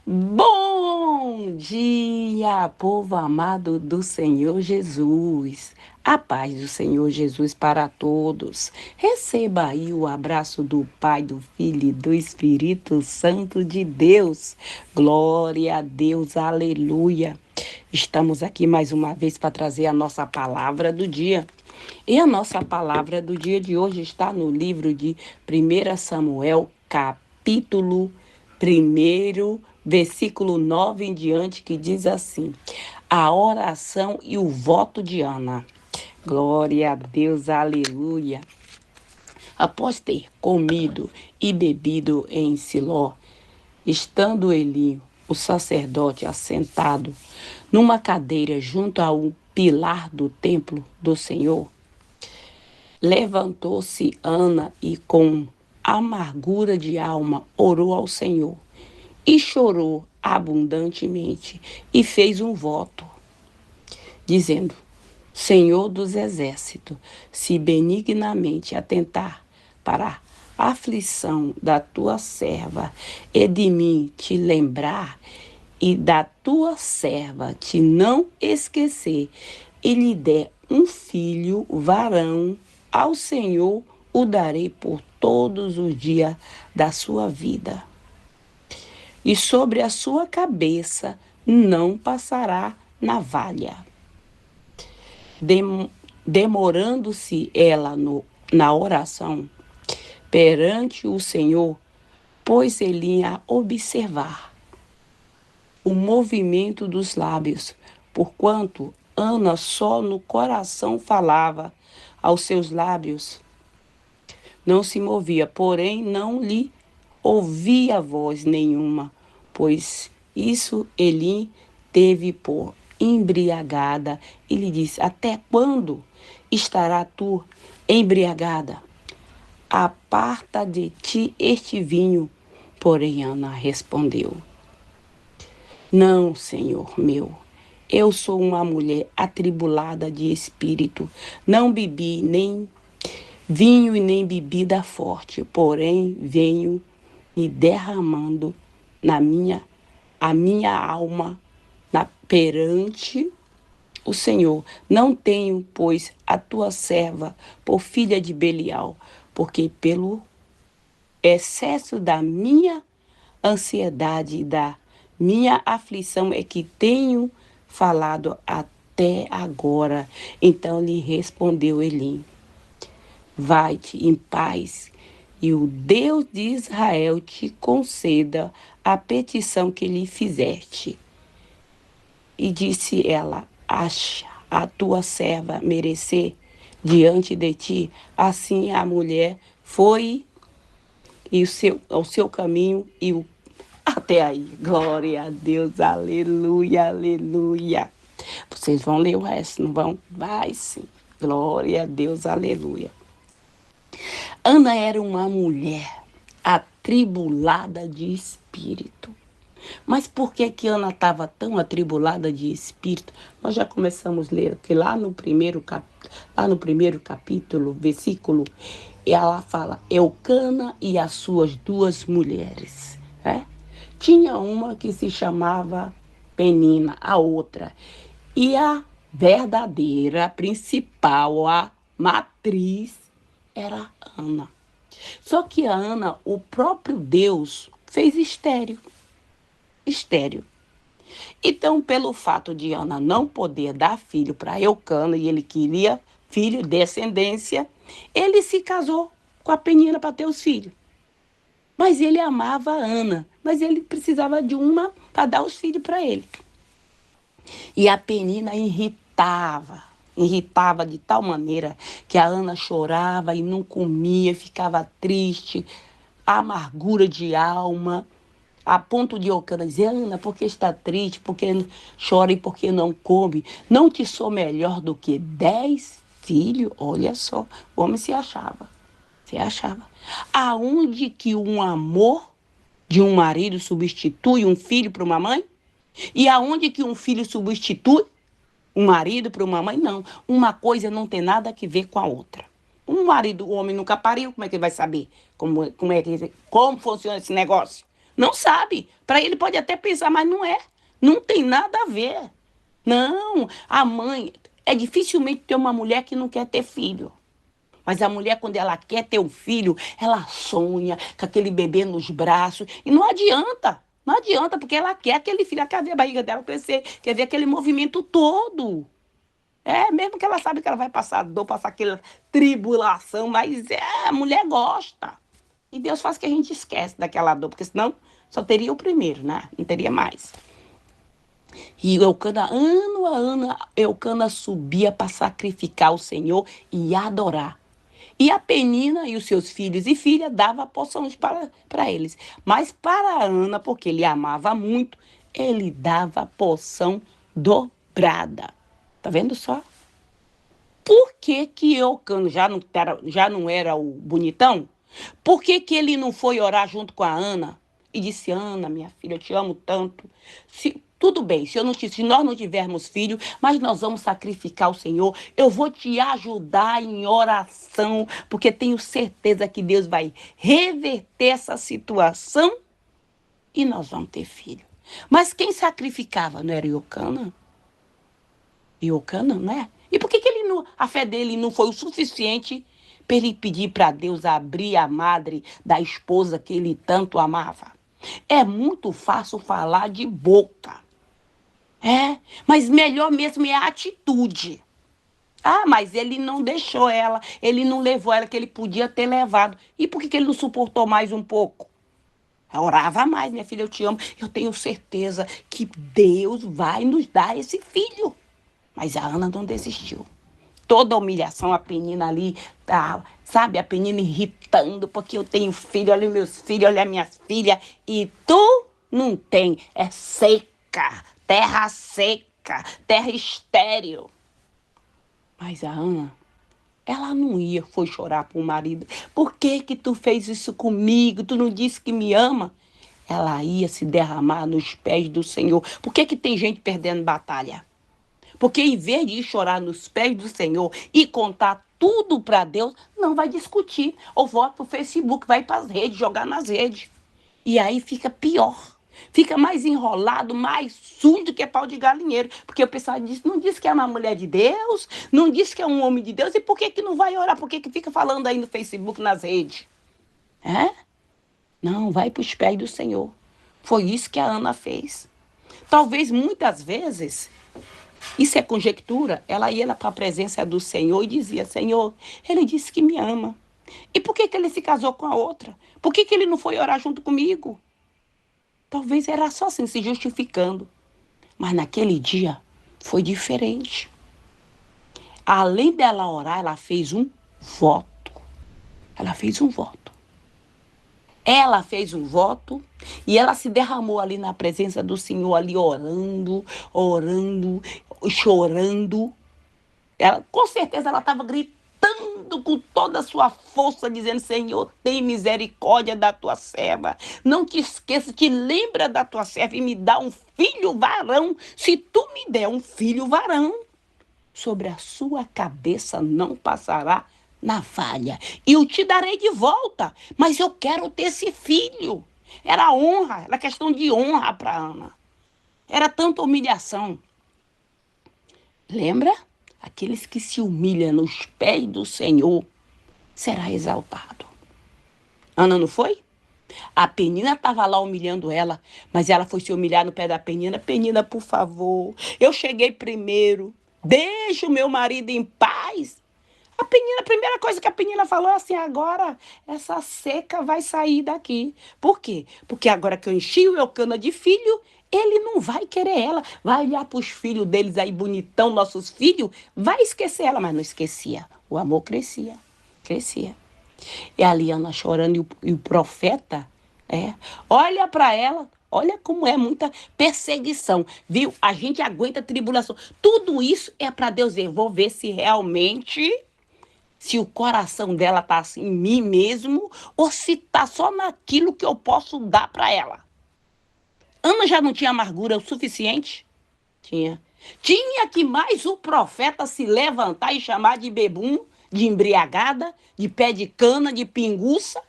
Bom dia, povo amado do Senhor Jesus. A paz do Senhor Jesus para todos. Receba aí o abraço do Pai, do Filho e do Espírito Santo de Deus. Glória a Deus, aleluia. Estamos aqui mais uma vez para trazer a nossa palavra do dia. E a nossa palavra do dia de hoje está no livro de 1 Samuel, capítulo 1, versículo 9 em diante, que diz assim: a oração e o voto de Ana. Glória a Deus, aleluia. Após ter comido e bebido em Siló, estando Eli, o sacerdote, assentado numa cadeira junto ao pilar do templo do Senhor, levantou-se Ana e, com amargura de alma, orou ao Senhor e chorou abundantemente e fez um voto, dizendo: Senhor dos exércitos, se benignamente atentar para a aflição da tua serva e de mim te lembrar e da tua serva te não esquecer e lhe der um filho varão, ao Senhor o darei por todos os dias da sua vida. E sobre a sua cabeça não passará navalha. Demorando-se ela na oração perante o Senhor, pôs ele a observar o movimento dos lábios, porquanto Ana só no coração falava aos seus lábios, não se movia, porém não lhe ouvia voz nenhuma, pois isso Eli teve por embriagada e lhe disse: até quando estará tu embriagada? Aparta de ti este vinho. Porém Ana respondeu: não, Senhor meu, eu sou uma mulher atribulada de espírito, não bebi nem vinho e nem bebida forte, porém venho me derramando na a minha alma perante o Senhor. Não tenho, pois, a tua serva por filha de Belial, porque pelo excesso da minha ansiedade e da minha aflição é que tenho falado até agora. Então lhe respondeu Eli: vai-te em paz, e o Deus de Israel te conceda a petição que lhe fizeste. E disse ela: acha a tua serva merecer diante de ti? Assim a mulher foi e o seu caminho e o até aí. Glória a Deus, aleluia, aleluia. Vocês vão ler o resto, não vão? Vai sim. Glória a Deus, aleluia. Ana era uma mulher atribulada de espírito. Mas por que que Ana estava tão atribulada de espírito? Nós já começamos a ler que lá no primeiro capítulo, versículo, ela fala: Eucana e as suas duas mulheres. Né? Tinha uma que se chamava Penina, a outra. E a verdadeira, a principal, a matriz, era Ana. Só que a Ana, o próprio Deus, fez estéril. Estéril. Então, pelo fato de Ana não poder dar filho para Eucana, e ele queria filho, descendência, ele se casou com a Penina para ter os filhos. Mas ele amava a Ana, mas ele precisava de uma para dar os filhos para ele. E a Penina irritava de tal maneira que a Ana chorava e não comia, ficava triste, amargura de alma, a ponto de Eucana dizer: Ana, por que está triste, por que chora e por que não come? Não te sou melhor do que 10 filhos? Olha só, o homem se achava. Se achava. Aonde que um amor de um marido substitui um filho para uma mãe? E aonde que um filho substitui um marido para uma mãe? Não. Uma coisa não tem nada a ver com a outra. Um marido, o homem nunca pariu, como é que ele vai saber como funciona esse negócio? Não sabe. Para ele pode até pensar, mas não é. Não tem nada a ver. Não, a mãe. É dificilmente ter uma mulher que não quer ter filho. Mas a mulher, quando ela quer ter um filho, ela sonha com aquele bebê nos braços. E não adianta. Não adianta, porque ela quer aquele filho, ela quer ver a barriga dela crescer, quer ver aquele movimento todo. É, mesmo que ela sabe que ela vai passar dor, passar aquela tribulação, mas a mulher gosta. E Deus faz que a gente esquece daquela dor, porque senão só teria o primeiro, né? Não teria mais. E Eucana, ano a ano, Eucana subia para sacrificar o Senhor e adorar. E a Penina e os seus filhos e filhas dava porções para eles. Mas para Ana, porque ele amava muito, ele dava porção dobrada. Tá vendo só? Por que que Eucana já não era o bonitão? Por que que ele não foi orar junto com a Ana e disse: Ana, minha filha, eu te amo tanto. Tudo bem, se nós não tivermos filho, mas nós vamos sacrificar o Senhor. Eu vou te ajudar em oração, porque tenho certeza que Deus vai reverter essa situação e nós vamos ter filho. Mas quem sacrificava não era Eucana? Eucana, né? E por que, que a fé dele não foi o suficiente para ele pedir para Deus abrir a madre da esposa que ele tanto amava? É muito fácil falar de boca. Mas melhor mesmo é a atitude. Ah, mas ele não deixou ela, ele não levou ela que ele podia ter levado. E por que, que ele não suportou mais um pouco? Eu orava mais, minha filha, eu te amo. Eu tenho certeza que Deus vai nos dar esse filho. Mas a Ana não desistiu. Toda a humilhação, a Penina ali, tá, sabe? A Penina irritando, porque eu tenho filho, olha meus filhos, olha minhas filhas, e tu não tem. É seca, terra estéril. Mas a Ana, ela não ia, foi chorar pro marido. Por que que tu fez isso comigo? Tu não disse que me ama? Ela ia se derramar nos pés do Senhor. Por que que tem gente perdendo batalha? Porque em vez de ir chorar nos pés do Senhor e contar tudo para Deus, não vai discutir. Ou volta para o Facebook, vai para as redes, jogar nas redes. E aí fica pior. Fica mais enrolado, mais sujo do que pau de galinheiro. Porque o pessoal não diz que é uma mulher de Deus, não diz que é um homem de Deus. E por que, que não vai orar? Por que, que fica falando aí no Facebook, nas redes? É? Não, vai para os pés do Senhor. Foi isso que a Ana fez. Talvez muitas vezes isso é conjectura. Ela ia para a presença do Senhor e dizia: Senhor, ele disse que me ama. E por que, que ele se casou com a outra? Por que, que ele não foi orar junto comigo? Talvez era só assim, se justificando. Mas naquele dia foi diferente. Além dela orar, ela fez um voto. Ela fez um voto. Ela fez um voto e ela se derramou ali na presença do Senhor, ali orando, orando, chorando. Ela, com certeza ela estava gritando com toda a sua força, dizendo: Senhor, tem misericórdia da tua serva. Não te esqueça, te lembra da tua serva e me dá um filho varão. Se tu me der um filho varão, sobre a sua cabeça não passará navalha. E eu te darei de volta, mas eu quero ter esse filho. Era honra, era questão de honra para Ana. Era tanta humilhação. Lembra? Aqueles que se humilham nos pés do Senhor será exaltado. Ana não foi? A Penina estava lá humilhando ela, mas ela foi se humilhar no pé da Penina. Penina, por favor, eu cheguei primeiro. Deixa o meu marido em paz. A primeira coisa que a Penina falou é assim: agora essa seca vai sair daqui. Por quê? Porque agora que eu enchi o Eucana de filho, ele não vai querer ela. Vai olhar para os filhos deles aí, bonitão, nossos filhos, vai esquecer ela. Mas não esquecia. O amor crescia, crescia. E a Liana chorando e o profeta, olha para ela. Olha como é muita perseguição, viu? A gente aguenta tribulação. Tudo isso é para Deus ver. Vou ver se o coração dela está assim, em mim mesmo, ou se está só naquilo que eu posso dar para ela. Ana já não tinha amargura o suficiente? Tinha. Tinha que mais o profeta se levantar e chamar de bebum, de embriagada, de pé de cana, de pinguça?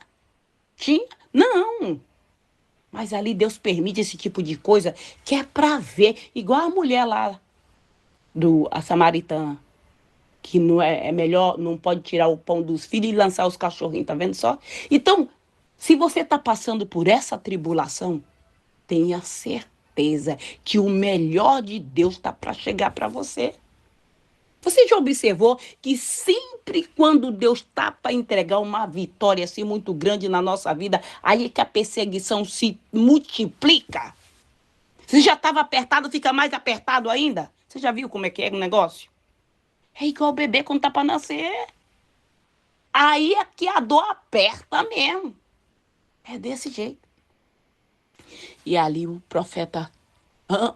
Tinha? Não. Mas ali Deus permite esse tipo de coisa que é para ver, igual a mulher lá, a samaritana, que não é melhor, não pode tirar o pão dos filhos e lançar os cachorrinhos, tá vendo só? Então, se você está passando por essa tribulação, tenha certeza que o melhor de Deus está para chegar para você. Você já observou que sempre quando Deus está para entregar uma vitória assim muito grande na nossa vida, aí é que a perseguição se multiplica? Você já estava apertado, fica mais apertado ainda? Você já viu como é que é o negócio? É igual o bebê quando tá para nascer. Aí é que a dor aperta mesmo. É desse jeito. E ali o profeta, ah,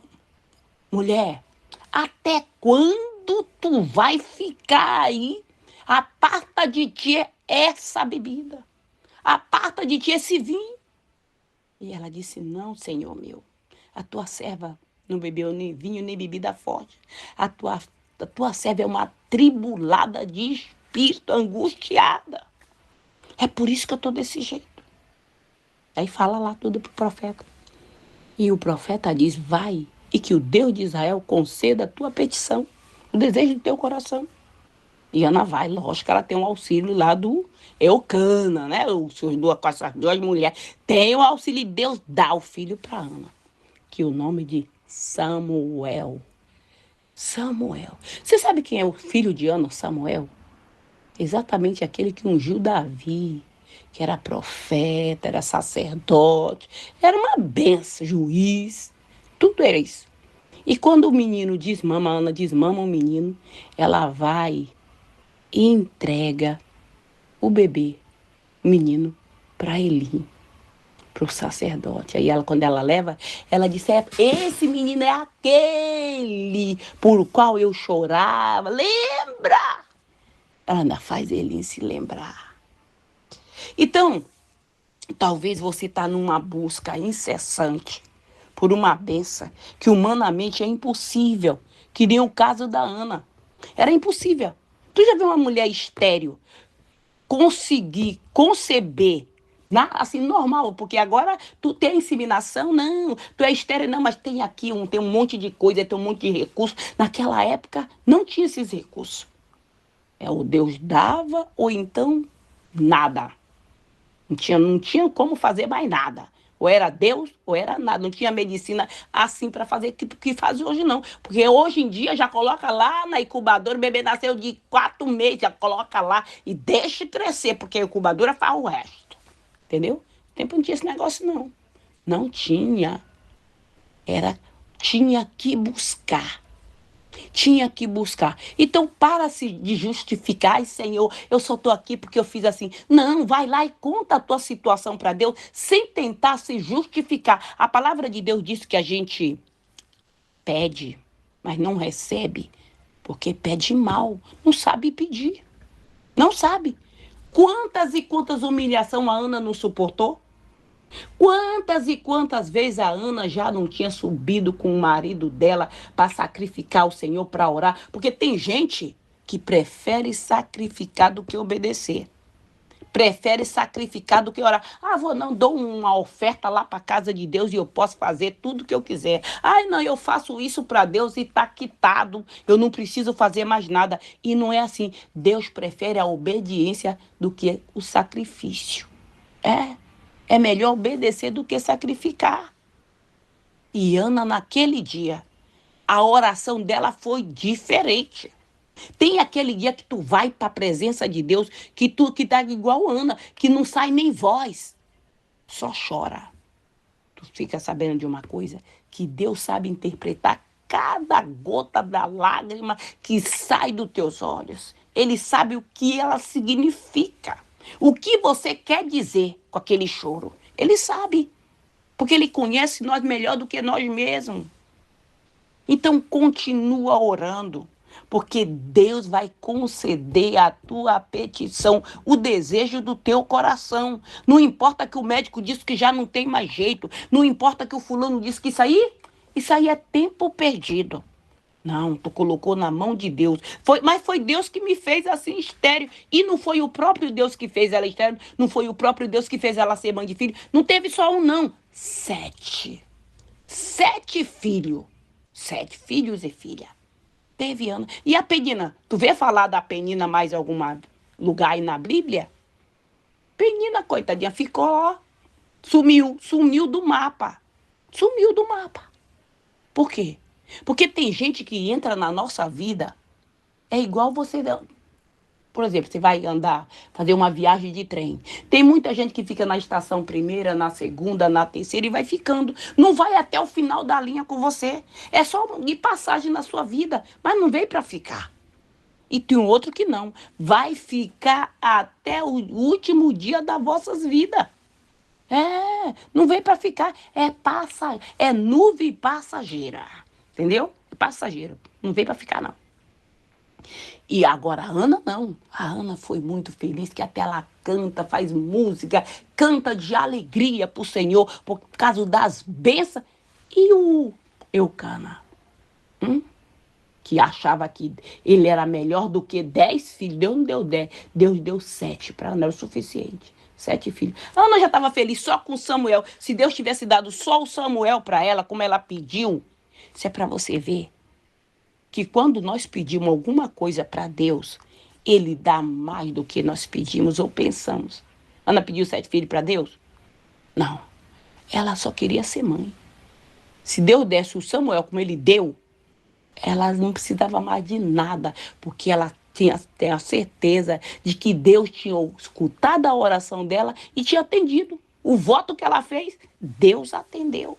mulher, até quando tu vai ficar aí? Aparta de ti essa bebida. Aparta de ti esse vinho. E ela disse, não, Senhor meu. A tua serva não bebeu nem vinho, nem bebida forte. A tua serva é uma atribulada de espírito, angustiada. É por isso que eu estou desse jeito. Aí fala lá tudo pro profeta. E o profeta diz, vai, e que o Deus de Israel conceda a tua petição, o desejo do teu coração. E Ana vai, lógico que ela tem um auxílio lá do Eucana, né? Com essas duas mulheres. Tem o auxílio, Deus dá o filho para Ana, que é o nome de Samuel. Samuel. Você sabe quem é o filho de Ana, Samuel? Exatamente aquele que ungiu Davi, que era profeta, era sacerdote, era uma benção, juiz, tudo era isso. E quando o menino desmama, a Ana desmama o menino, ela vai e entrega o bebê, o menino, para Eli, para o sacerdote. Aí ela, quando ela leva, ela diz, esse menino é aquele por qual eu chorava, lembra? Ela ainda faz ele se lembrar. Então, talvez você está numa busca incessante por uma benção que humanamente é impossível, que nem o caso da Ana. Era impossível. Tu já viu uma mulher estéril conseguir conceber, assim, normal, porque agora tu tem a inseminação, não, tu é estéril, não, mas tem um monte de coisa, tem um monte de recursos. Naquela época não tinha esses recursos. O Deus dava ou então nada. Não tinha como fazer mais nada. Ou era Deus ou era nada. Não tinha medicina assim para fazer o que faz hoje, não. Porque hoje em dia já coloca lá na incubadora, o bebê nasceu de 4 meses, já coloca lá e deixa crescer, porque a incubadora faz o resto. Entendeu? No tempo não tinha esse negócio, não. Não tinha. Tinha que buscar. Tinha que buscar. Então, para-se de justificar, ai, Senhor, eu só estou aqui porque eu fiz assim. Não, vai lá e conta a tua situação para Deus, sem tentar se justificar. A palavra de Deus diz que a gente pede, mas não recebe, porque pede mal, não sabe pedir. Não sabe. Quantas e quantas humilhações a Ana não suportou? Quantas e quantas vezes a Ana já não tinha subido com o marido dela para sacrificar o Senhor, para orar? Porque tem gente que prefere sacrificar do que obedecer. Prefere sacrificar do que orar. Dou uma oferta lá para a casa de Deus e eu posso fazer tudo que eu quiser. Ai, não, eu faço isso para Deus e está quitado. Eu não preciso fazer mais nada. E não é assim. Deus prefere a obediência do que o sacrifício. É melhor obedecer do que sacrificar. E Ana, naquele dia, a oração dela foi diferente. Tem aquele dia que tu vai para a presença de Deus, que tá igual Ana, que não sai nem voz, só chora. Tu fica sabendo de uma coisa, que Deus sabe interpretar cada gota da lágrima que sai dos teus olhos. Ele sabe o que ela significa. O que você quer dizer com aquele choro? Ele sabe, porque ele conhece nós melhor do que nós mesmos. Então, continua orando, porque Deus vai conceder a tua petição, o desejo do teu coração. Não importa que o médico disse que já não tem mais jeito, não importa que o fulano disse que isso aí é tempo perdido. Não, tu colocou na mão de Deus. Mas foi Deus que me fez assim estéril. E não foi o próprio Deus que fez ela estéril. Não foi o próprio Deus que fez ela ser mãe de filho. Não teve só um, não. 7. 7 filhos. 7 filhos e filha. Teve Ana. E a Penina? Tu vê falar da Penina mais em algum lugar aí na Bíblia? Penina, coitadinha, ficou, ó, sumiu do mapa. Sumiu do mapa. Por quê? Porque tem gente que entra na nossa vida, é igual você. Por exemplo, você vai andar, fazer uma viagem de trem. Tem muita gente que fica na estação primeira, na segunda, na terceira e vai ficando. Não vai até o final da linha com você. É só de passagem na sua vida, mas não veio para ficar. E tem um outro que não. Vai ficar até o último dia das vossas vidas. Não veio para ficar. É nuvem passageira. Entendeu? Passageiro. Não veio para ficar, não. E agora a Ana não. A Ana foi muito feliz, que até ela canta, faz música, canta de alegria pro Senhor, por causa das bênçãos. E o Eucana, que achava que ele era melhor do que 10 filhos. Deus não deu 10, Deus deu 7, para ela não era o suficiente. 7 filhos. A Ana já estava feliz só com Samuel. Se Deus tivesse dado só o Samuel para ela, como ela pediu, isso é para você ver que quando nós pedimos alguma coisa para Deus, Ele dá mais do que nós pedimos ou pensamos. Ana pediu 7 filhos para Deus? Não. Ela só queria ser mãe. Se Deus desse o Samuel como Ele deu, ela não precisava mais de nada, porque ela tem a certeza de que Deus tinha escutado a oração dela e tinha atendido. O voto que ela fez, Deus atendeu.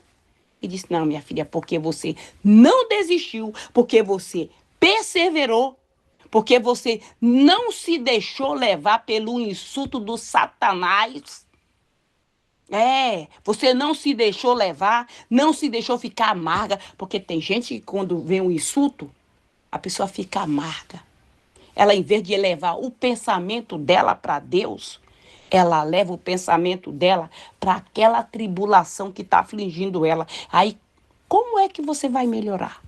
E disse, não, minha filha, porque você não desistiu, porque você perseverou, porque você não se deixou levar pelo insulto do Satanás. Você não se deixou levar, não se deixou ficar amarga, porque tem gente que quando vem um insulto, a pessoa fica amarga. Ela, em vez de elevar o pensamento dela para Deus, ela leva o pensamento dela para aquela tribulação que está afligindo ela. Aí, como é que você vai melhorar?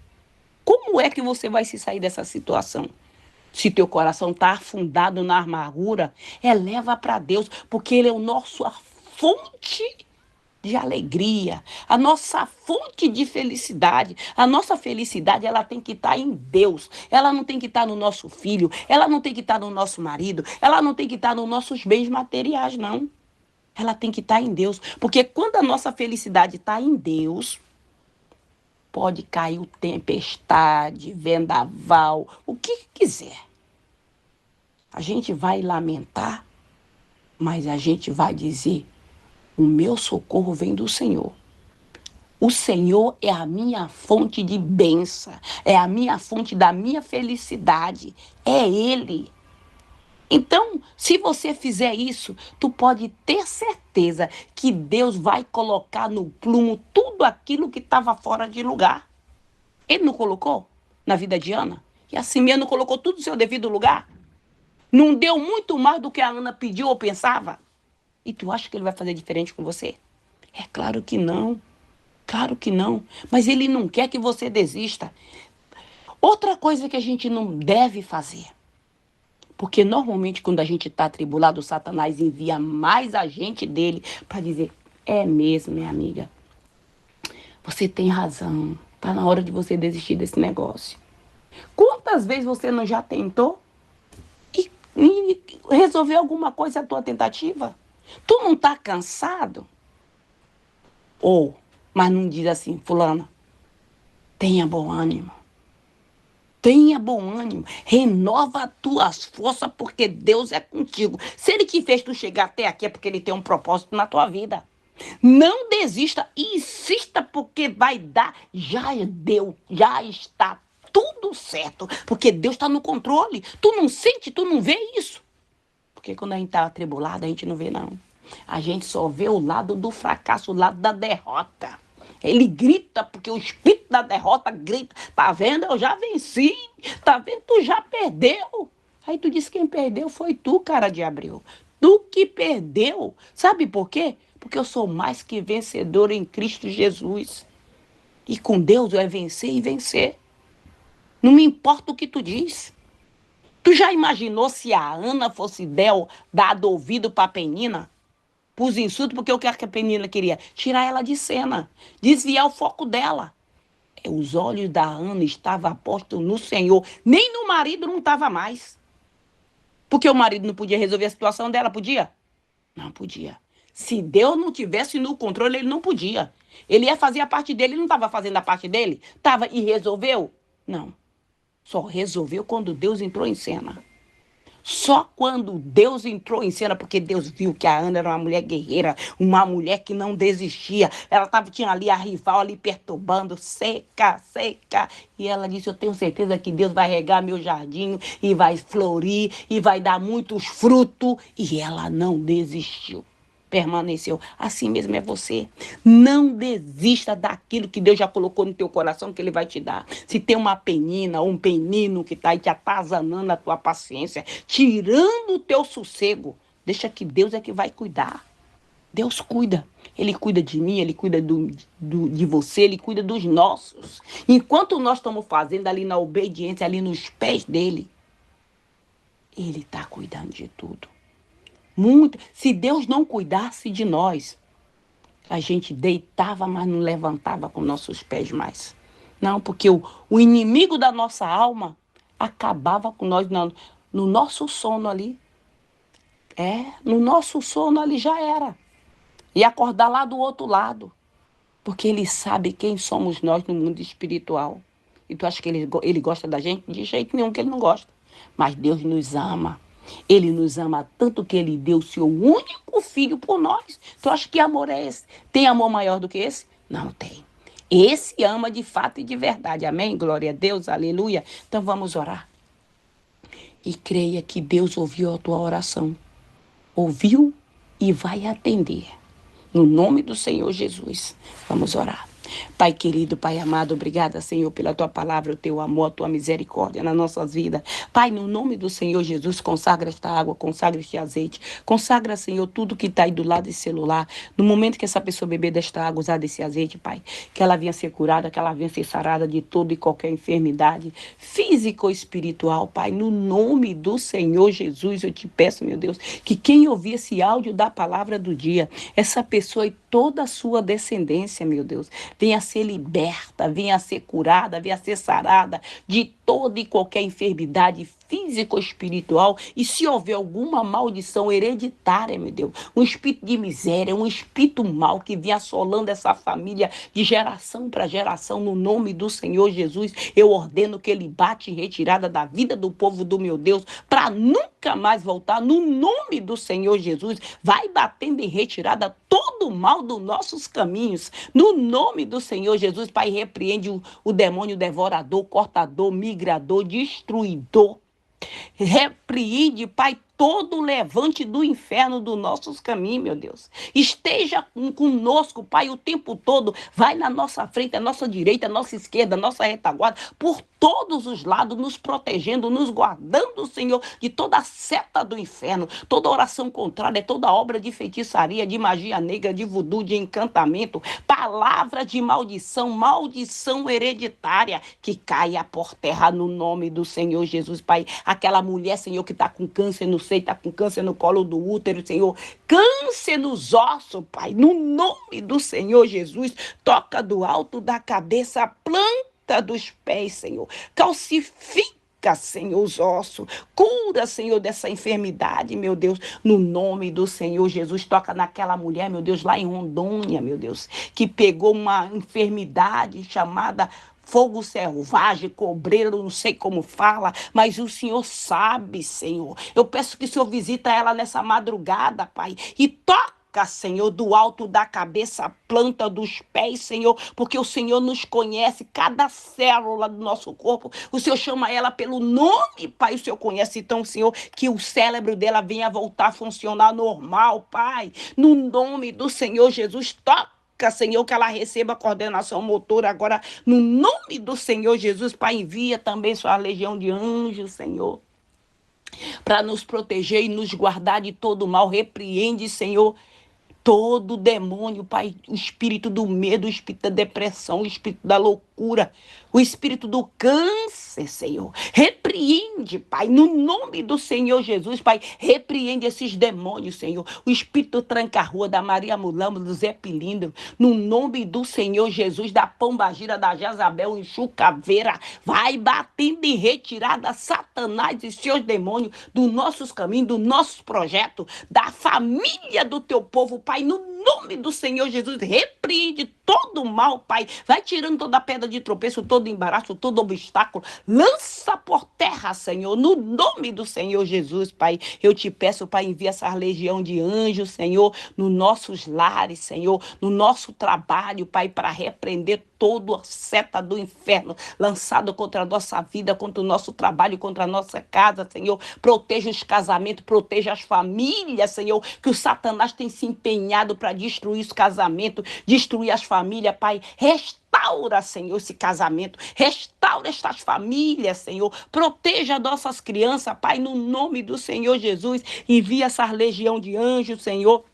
Como é que você vai se sair dessa situação? Se teu coração está afundado na amargura, eleva para Deus, porque Ele é o nosso fonte de alegria, a nossa fonte de felicidade. A nossa felicidade, ela tem que estar em Deus. Ela não tem que estar no nosso filho, ela não tem que estar no nosso marido, ela não tem que estar nos nossos bens materiais, não. Ela tem que estar em Deus, porque quando a nossa felicidade está em Deus, pode cair tempestade, vendaval, o que quiser. A gente vai lamentar, mas a gente vai dizer, o meu socorro vem do Senhor. O Senhor é a minha fonte de bênção, é a minha fonte da minha felicidade, é Ele. Então, se você fizer isso, tu pode ter certeza que Deus vai colocar no plumo tudo aquilo que estava fora de lugar. Ele não colocou na vida de Ana? E assim mesmo colocou tudo no seu devido lugar? Não deu muito mais do que a Ana pediu ou pensava? E tu acha que ele vai fazer diferente com você? É claro que não. Claro que não. Mas ele não quer que você desista. Outra coisa que a gente não deve fazer. Porque normalmente quando a gente está atribulado, o Satanás envia mais agente dele para dizer, é mesmo, minha amiga. Você tem razão. Está na hora de você desistir desse negócio. Quantas vezes você não já tentou e resolveu alguma coisa a tua tentativa? Tu não está cansado? Mas não diz assim, fulana, tenha bom ânimo. Tenha bom ânimo, renova as tuas forças, porque Deus é contigo. Se Ele que fez tu chegar até aqui, é porque Ele tem um propósito na tua vida. Não desista, insista, porque vai dar. Já deu, já está tudo certo, porque Deus está no controle. Tu não sente, tu não vê isso. Porque quando a gente está atribulado, a gente não vê, não. A gente só vê o lado do fracasso, o lado da derrota. Ele grita, porque o espírito da derrota grita. Tá vendo? Eu já venci. Tá vendo? Tu já perdeu. Aí tu disse que quem perdeu foi tu, cara de Abreu. Tu que perdeu. Sabe por quê? Porque eu sou mais que vencedor em Cristo Jesus. E com Deus é vencer e vencer. Não me importa o que tu diz. Tu já imaginou se a Ana fosse dado ouvido pra Penina? pros insultos, porque o que a menina queria? Tirar ela de cena, desviar o foco dela. Os olhos da Ana estavam postos no Senhor, nem no marido não estava mais. Porque o marido não podia resolver a situação dela, podia? Não podia. Se Deus não tivesse no controle, ele não podia. Ele ia fazer a parte dele, ele não estava fazendo a parte dele? Estava e resolveu? Não. Só resolveu quando Deus entrou em cena. Só quando Deus entrou em cena, porque Deus viu que a Ana era uma mulher guerreira, uma mulher que não desistia. Ela tinha ali a rival ali perturbando, seca, seca. E ela disse, eu tenho certeza que Deus vai regar meu jardim e vai florir e vai dar muitos frutos. E ela não desistiu. Permaneceu. Assim mesmo é você. Não desista daquilo que Deus já colocou no teu coração que Ele vai te dar. Se tem uma penina ou um penino que está aí te atazanando a tua paciência, tirando o teu sossego, deixa que Deus é que vai cuidar. Deus cuida. Ele cuida de mim, Ele cuida de você, Ele cuida dos nossos. Enquanto nós estamos fazendo ali na obediência, ali nos pés dEle, Ele está cuidando de tudo. Muito. Se Deus não cuidasse de nós, a gente deitava, mas não levantava com nossos pés mais. Não, porque o inimigo da nossa alma acabava com nós no nosso sono ali. No nosso sono ali já era. E acordar lá do outro lado. Porque ele sabe quem somos nós no mundo espiritual. E tu acha que ele gosta da gente? De jeito nenhum que ele não gosta. Mas Deus nos ama. Ele nos ama tanto que ele deu o seu único filho por nós. Tu acha que amor é esse? Tem amor maior do que esse? Não tem. Esse ama de fato e de verdade. Amém? Glória a Deus, aleluia. Então vamos orar. E creia que Deus ouviu a tua oração. Ouviu e vai atender. No nome do Senhor Jesus. Vamos orar. Pai querido, Pai amado, obrigada, Senhor, pela tua palavra, o teu amor, a tua misericórdia nas nossas vidas. Pai, no nome do Senhor Jesus, consagra esta água, consagra este azeite, consagra, Senhor, tudo que está aí do lado desse celular. No momento que essa pessoa beber desta água, usar desse azeite, Pai, que ela venha ser curada, que ela venha ser sarada de toda e qualquer enfermidade, física ou espiritual, Pai. No nome do Senhor Jesus, eu te peço, meu Deus, que quem ouvir esse áudio da palavra do dia, essa pessoa e toda a sua descendência, meu Deus, venha a ser liberta, venha a ser curada, venha a ser sarada de toda e qualquer enfermidade física ou espiritual. E se houver alguma maldição hereditária, meu Deus, um espírito de miséria, um espírito mau que vem assolando essa família de geração para geração, no nome do Senhor Jesus, eu ordeno que ele bate em retirada da vida do povo do meu Deus, para nunca mais voltar, no nome do Senhor Jesus. Vai batendo em retirada todo o mal dos nossos caminhos, no nome do Senhor Jesus. Pai, repreende o demônio devorador, cortador, migrador, destruidor. Repreende, Pai, todo o levante do inferno dos nossos caminhos, meu Deus. Esteja conosco, Pai, o tempo todo. Vai na nossa frente, à nossa direita, à nossa esquerda, à nossa retaguarda, por todos os lados, nos protegendo, nos guardando, Senhor, de toda a seta do inferno, toda oração contrária, toda obra de feitiçaria, de magia negra, de voodoo, de encantamento, palavra de maldição, maldição hereditária, que caia por terra no nome do Senhor Jesus, Pai. Aquela mulher, Senhor, que está com câncer no seio, está com câncer no colo do útero, Senhor, câncer nos ossos, Pai, no nome do Senhor Jesus, toca do alto da cabeça, planta dos pés, Senhor, calcifica, Senhor, os ossos, cura, Senhor, dessa enfermidade, meu Deus, no nome do Senhor Jesus. Toca naquela mulher, meu Deus, lá em Rondônia, meu Deus, que pegou uma enfermidade chamada fogo selvagem, cobreiro, não sei como fala, mas o Senhor sabe, Senhor. Eu peço que o Senhor visita ela nessa madrugada, Pai, e toca, Senhor, do alto da cabeça, a planta dos pés, Senhor, porque o Senhor nos conhece, cada célula do nosso corpo, o Senhor chama ela pelo nome, Pai, o Senhor conhece, então, Senhor, que o cérebro dela venha voltar a funcionar normal, Pai, no nome do Senhor Jesus. Toca, Senhor, que ela receba a coordenação motora agora, no nome do Senhor Jesus. Pai, envia também sua legião de anjos, Senhor, para nos proteger e nos guardar de todo mal. Repreende, Senhor, todo demônio, Pai, o espírito do medo, o espírito da depressão, o espírito da loucura, loucura, o espírito do câncer, Senhor. Repreende, Pai, no nome do Senhor Jesus, Pai. Repreende esses demônios, Senhor. O espírito do tranca-rua, da Maria Mulamba, do Zé Pilindro, no nome do Senhor Jesus, da Pombagira, da Jezabel, Enxucaveira, vai batendo em retirada Satanás e seus demônios dos nossos caminhos, do nosso projeto, da família do teu povo, Pai, no nome do Senhor Jesus, repreende todo o mal, Pai. Vai tirando toda a pedra de tropeço, todo embaraço, todo obstáculo. Lança por terra, Senhor, no nome do Senhor Jesus, Pai. Eu te peço, Pai, envia essa legião de anjos, Senhor, nos nossos lares, Senhor, no nosso trabalho, Pai, para repreender toda a seta do inferno lançado contra a nossa vida, contra o nosso trabalho, contra a nossa casa, Senhor. Proteja os casamentos, proteja as famílias, Senhor, que o Satanás tem se empenhado para destruir os casamentos, destruir as famílias, Pai. Restaura, Senhor, esse casamento. Restaura estas famílias, Senhor. Proteja nossas crianças, Pai, no nome do Senhor Jesus. Envia essa legião de anjos, Senhor,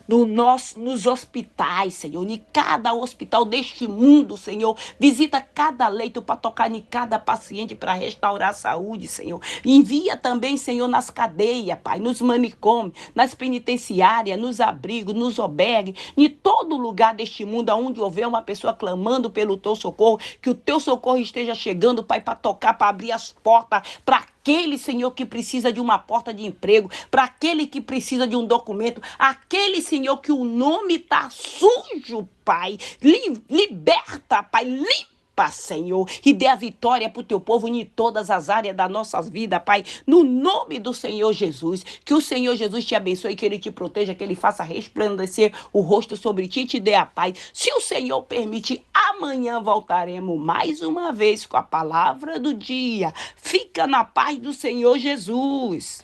nos hospitais, Senhor, em cada hospital deste mundo, Senhor. Visita cada leito para tocar em cada paciente para restaurar a saúde, Senhor. Envia também, Senhor, nas cadeias, Pai, nos manicômios, nas penitenciárias, nos abrigos, nos albergues, em todo lugar deste mundo, onde houver uma pessoa clamando pelo teu socorro, que o teu socorro esteja chegando, Pai, para tocar, para abrir as portas, para aquele, Senhor, que precisa de uma porta de emprego, para aquele que precisa de um documento, aquele, Senhor, que o nome está sujo, Pai. Liberta, Pai, limpa, Senhor, e dê a vitória para o teu povo em todas as áreas das nossas vidas, Pai, no nome do Senhor Jesus. Que o Senhor Jesus te abençoe, que Ele te proteja, que Ele faça resplandecer o rosto sobre ti e te dê a paz. Se o Senhor permitir, amanhã voltaremos mais uma vez com a palavra do dia. Fica na paz do Senhor Jesus.